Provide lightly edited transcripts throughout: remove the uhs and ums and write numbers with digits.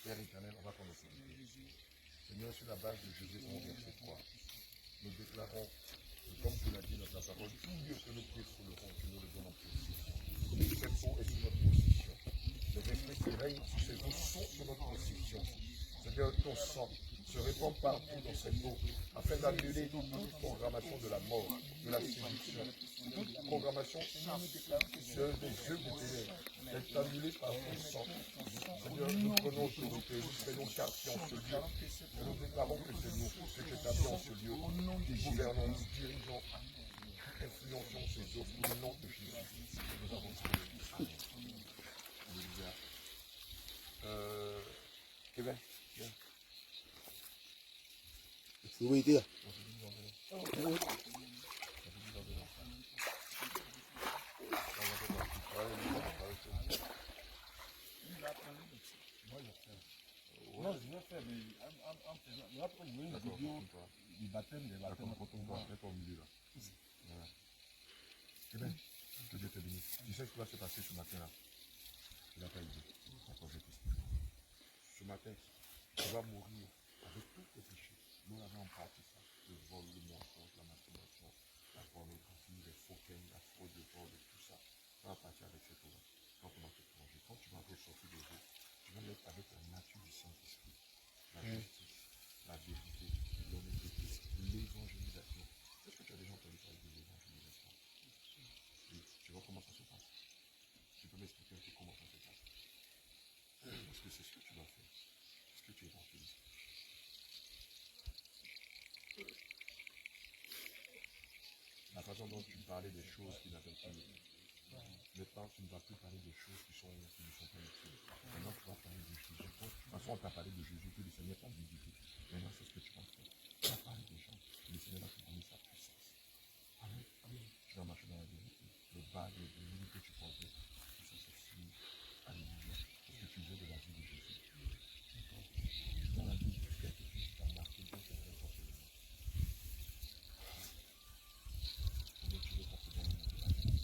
Père éternel, on va prendre notre vie. Seigneur, sur la base de Jésus 11, verset 3, nous déclarons, comme tu l'as dit dans ta parole, tout lieu que nos pieds fouleront, que nous le donnons en possession. Cette eau est sur notre possession. Les esprits qui règnent sur ces eaux sont sur notre possession. Seigneur, ton sang se répand partout dans cette eau, afin d'annuler toute programmation de la mort, de la séduction, toute programmation sur des yeux de ténèbres, est annulée par ton sang. Seigneur, nous prenons autorité, nous prenons quartier en ce lieu, et nous déclarons que c'est nous, que tu établis en ce lieu, qui gouvernons, nous dirigeons, influençons ces eaux, au nom de Jésus. Nous avons prié. Alléluia. Kevin, viens. Oui, dire. Non, je vais faire, mais en faisant. Après, je veux une vidéo du baptême, des baptêmes. Mets-toi au milieu là. Voilà. Eh bien, que Dieu te bénisse. Tu sais ce qui va se passer ce matin-là? Tu n'as pas idée. Ce matin, tu vas mourir avec tous tes péchés. Nous avons en partie ça. Le vol, le mensonge, la masturbation, la pornographie, les faux ken, la fraude, le vol, tout ça. Ça va partir avec cette eau-là. Quand on va te plonger, quand tu vas ressortir de l'eau, tu vas mettre avec la nature du Saint-Esprit. La justice, la vérité, l'honnêteté, l'évangélisation. Est-ce que tu as déjà entendu parler de l'évangélisation? Oui, tu vois comment ça se passe. Tu peux m'expliquer un peu comment ça se passe? Parce que c'est ce que tu dois faire. Est-ce que tu évangélises? La façon dont tu parlais des choses qui n'avaient plus lieu. Maintenant, tu ne vas plus parler des choses qui ne sont pas utiles. Maintenant, tu vas parler de Jésus. De toute façon, on t'a parlé de Jésus, que le Seigneur t'a visité. Maintenant, c'est ce que tu vas faire. Tu vas parler des gens. Le Seigneur va te donner sa puissance. Amen. Tu vas marcher dans la vérité. Le bas, le livre que tu pensais, tout ça c'est fini. Alléluia. Parce que tu veux de la vie de Jésus. Dans la vie, quelque chose qui t'a marqué, Dieu te fait forcément. Seigneur, tu veux qu'on te donne de la vie.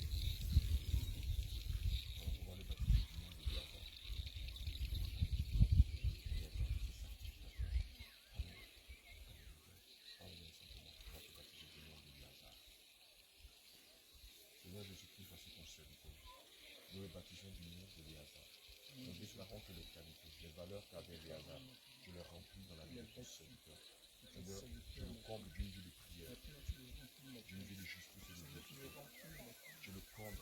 On va aller baptiser tout le monde de Dieu. Seigneur Jésus-Christ, voici ton serviteur. Nous le baptisons du nom de Léazar. Nous déclarons que les qualités, les valeurs qu'avait Léazar, tu les remplis dans la vie de ton serviteur. Seigneur, tu le combles d'une vie de prière, d'une vie de justice et de vérité. Tu le combles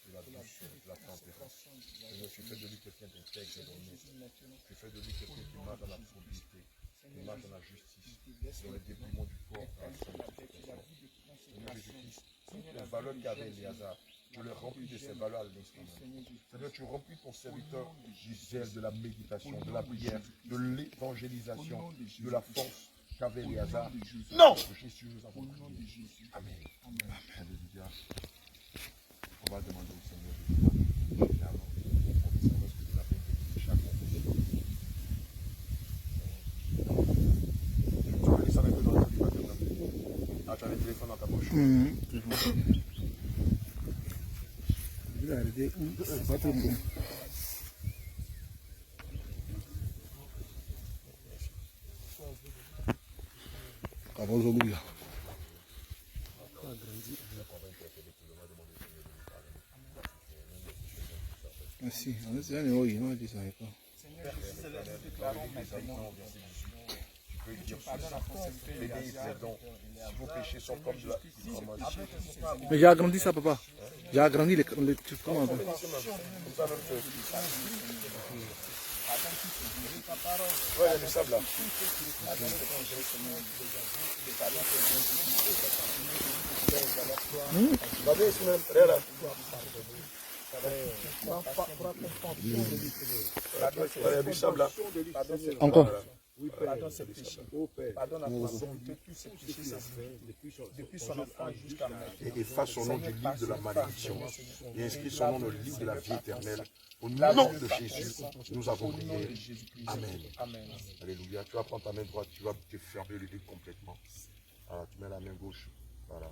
de la douceur, de la tempérance. Seigneur, tu fais de lui quelqu'un d'intègre et d'honnête. Tu fais de lui quelqu'un qui marche dans la probité, qui marche dans la justice, dans le dépouillement du corps, dans la sanctification. Seigneur Jésus-Christ, toutes les valeurs qu'avait Léazar, tu le remplis de ces valeurs à l'instant même. Seigneur, tu remplis ton serviteur du zèle, de la méditation, de la prière, de l'évangélisation, de la force qu'avait Léazar. Non! Jésus, nous avons prié. Amen. Alléluia. On va demander au Seigneur de nous faire. On dit Seigneur, ce que tu l'as fait bénir chaque fois. Tu vas descendre un peu dans ton livre. Ah, tu as le téléphone dans ta poche. Merci. On a dit ça. Seigneur, nous déclarons maintenant, tu peux dire pardon. Si vos péchés sont comme de la... Mais j'ai agrandi ça, papa. J'ai agrandi les trucs. Comment on Ouais, il y a du sable là. Vas-y, ici même. Regarde là. Il y a du sable là. encore? Oui, pardonne ses péchés. Pardonne à ton serviteur tous ses péchés depuis son enfance jusqu'à maintenant. Et efface son nom du livre de la malédiction. Et inscrit son nom dans le livre de la vie éternelle. Au nom de Jésus, nous avons prié. Amen. Alléluia. Tu vas prendre ta main droite, tu vas te fermer le livre complètement. Voilà, tu mets la main gauche. Voilà.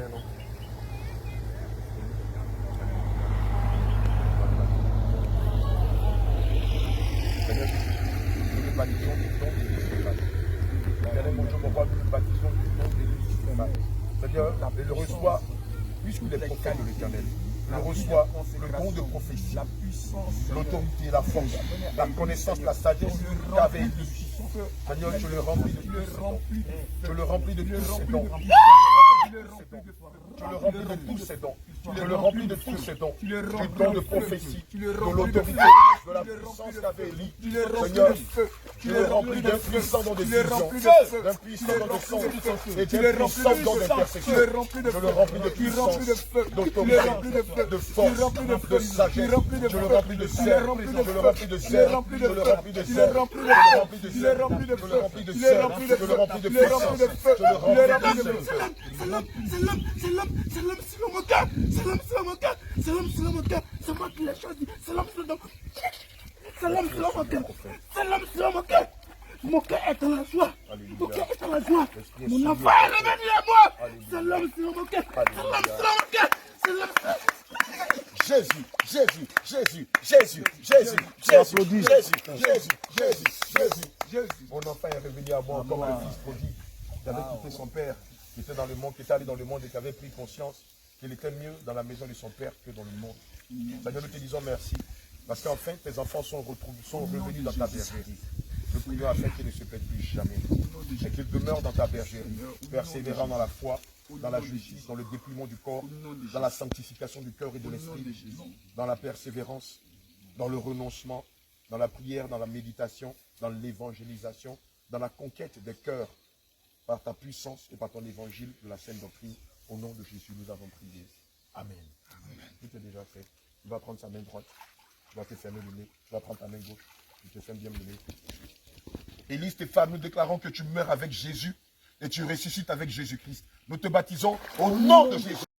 21 ans. Seigneur Jésus, nous te baptisons du nom de Jésus-Christ. Éternel mon Dieu, mon roi, nous te baptisons du nom de Jésus-Christ. Seigneur, il le reçoit, puisqu'il est prophète de l'Éternel. Il reçoit le don de prophétie, l'autorité, la force, la connaissance, la sagesse qu'avait Élie. Seigneur, je le remplis de tous ces dons. Je le remplis de tous ces dons. Je le remplis de tous ces dons. Je le remplis de tous ces dons. Du don de prophétie, de l'autorité, de la puissance qu'avait Élie. Seigneur, je le remplis d'un puissant don de vision, d'un puissant don de son et d'un puissant don d'intercession. Je le remplis de puissance, d'autorité, de force, de sagesse. Je le remplis de zèle. Je le remplis de zèle. Je le remplis de zèle. Je le remplis de zèle. Je le remplis de zèle. Je le remplis de puissance. Je le remplis de zèle. C'est l'homme sur mon cœur. C'est l'homme sur mon cœur. C'est l'homme sur mon cœur. C'est moi qui l'ai choisi. C'est l'homme sur mon cœur. C'est l'homme sur mon cœur. C'est l'homme sur mon cœur. Mon cœur est dans la joie. Mon cœur est dans la joie. Mon enfant est revenu à moi. C'est l'homme sur mon cœur. C'est l'homme sur mon cœur. C'est l'homme sur mon cœur. Jésus, Jésus, Jésus, Jésus, Jésus, Jésus, Jésus, Jésus, Jésus. Mon enfant est revenu à moi comme le fils prodigue qui avait quitté son père, qui était dans le monde, qui était allé dans le monde et qui avait pris conscience qu'il était mieux dans la maison de son père que dans le monde. Seigneur, nous te disons merci, parce qu'enfin tes enfants sont revenus dans ta bergerie. Nous prions afin qu'ils ne se perdent plus jamais, et qu'ils demeurent dans ta bergerie, persévérant dans la foi, dans la justice, dans le dépouillement du corps, dans la sanctification du cœur et de l'esprit, dans la persévérance, dans le renoncement, dans la prière, dans la méditation, dans l'évangélisation, dans la conquête des cœurs, par ta puissance et par ton évangile de la saine doctrine. Au nom de Jésus, nous avons prié. Amen. Tout est déjà fait. Tu vas prendre sa main droite, tu vas te fermer le nez, tu vas prendre ta main gauche, tu te fermes bien le nez. Élie, Stéphane, nous déclarons que tu meurs avec Jésus et tu ressuscites avec Jésus-Christ. Nous te baptisons au nom de Jésus.